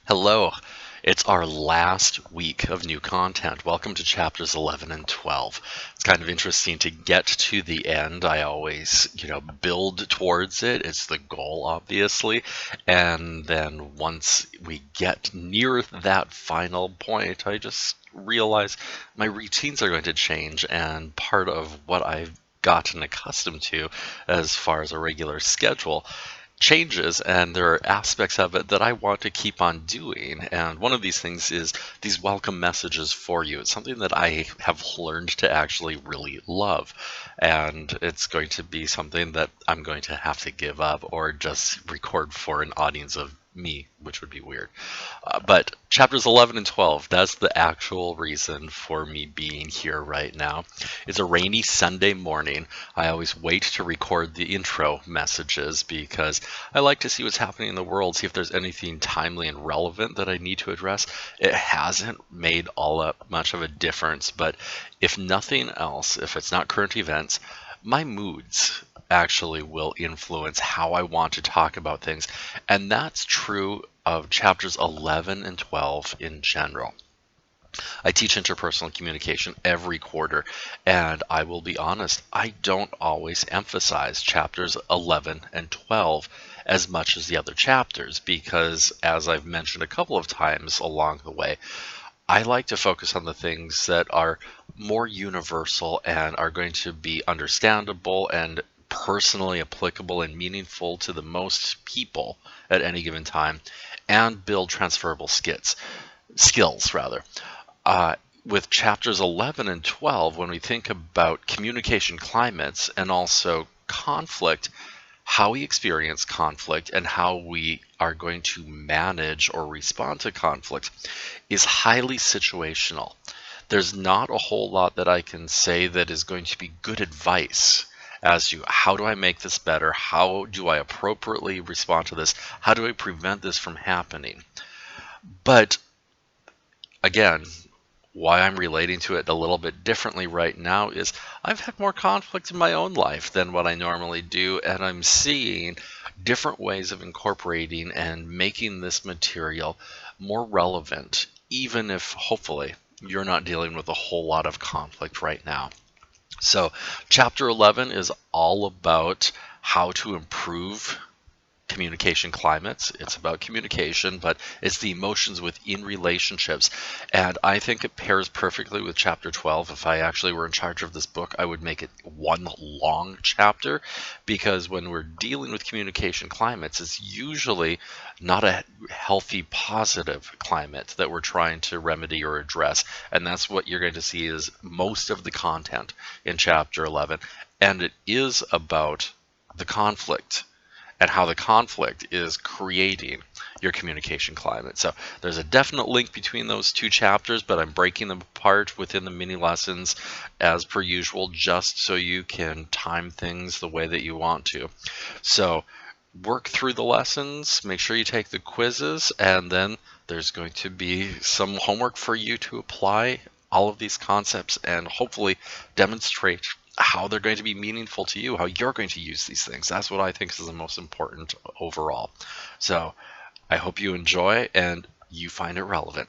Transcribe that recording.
Hello. It's our last week of new content. Welcome to chapters 11 and 12. It's kind of interesting to get to the end. I always, build towards it. It's the goal, obviously. And then once we get near that final point, I just realize my routines are going to change. And part of what I've gotten accustomed to as far as a regular schedule changes, and there are aspects of it that I want to keep on doing. And one of these things is these welcome messages for you. It's something that I have learned to actually really love. And it's going to be something that I'm going to have to give up or just record for an audience of me, which would be weird. But chapters 11 and 12, that's the actual reason for me being here right now. It's a rainy Sunday morning. I always wait to record the intro messages because I like to see what's happening in the world, see if there's anything timely and relevant that I need to address. It hasn't made all that much of a difference, but if nothing else, if it's not current events, my moods actually will influence how I want to talk about things. And that's true of chapters 11 and 12 in general. I teach interpersonal communication every quarter, and I will be honest, I don't always emphasize chapters 11 and 12 as much as the other chapters because, as I've mentioned a couple of times along the way, I like to focus on the things that are more universal and are going to be understandable and personally applicable and meaningful to the most people at any given time, and build transferable skills rather. With chapters 11 and 12, when we think about communication climates and also conflict, how we experience conflict and how we are going to manage or respond to conflict is highly situational. There's not a whole lot that I can say that is going to be good advice as to how do I make this better? How do I appropriately respond to this? How do I prevent this from happening? But again, why I'm relating to it a little bit differently right now is I've had more conflict in my own life than what I normally do, and I'm seeing different ways of incorporating and making this material more relevant, even if hopefully you're not dealing with a whole lot of conflict right now. So, chapter 11 is all about how to improve communication climates. It's about communication, but it's the emotions within relationships. And I think it pairs perfectly with chapter 12. If I actually were in charge of this book, I would make it one long chapter because when we're dealing with communication climates, it's usually not a healthy, positive climate that we're trying to remedy or address. And that's what you're going to see is most of the content in chapter 11. And it is about the conflict and how the conflict is creating your communication climate. So there's a definite link between those two chapters, but I'm breaking them apart within the mini lessons as per usual, just so you can time things the way that you want to. So work through the lessons, make sure you take the quizzes, and then there's going to be some homework for you to apply all of these concepts and hopefully demonstrate how they're going to be meaningful to you, how you're going to use these things. That's what I think is the most important overall. So I hope you enjoy and you find it relevant.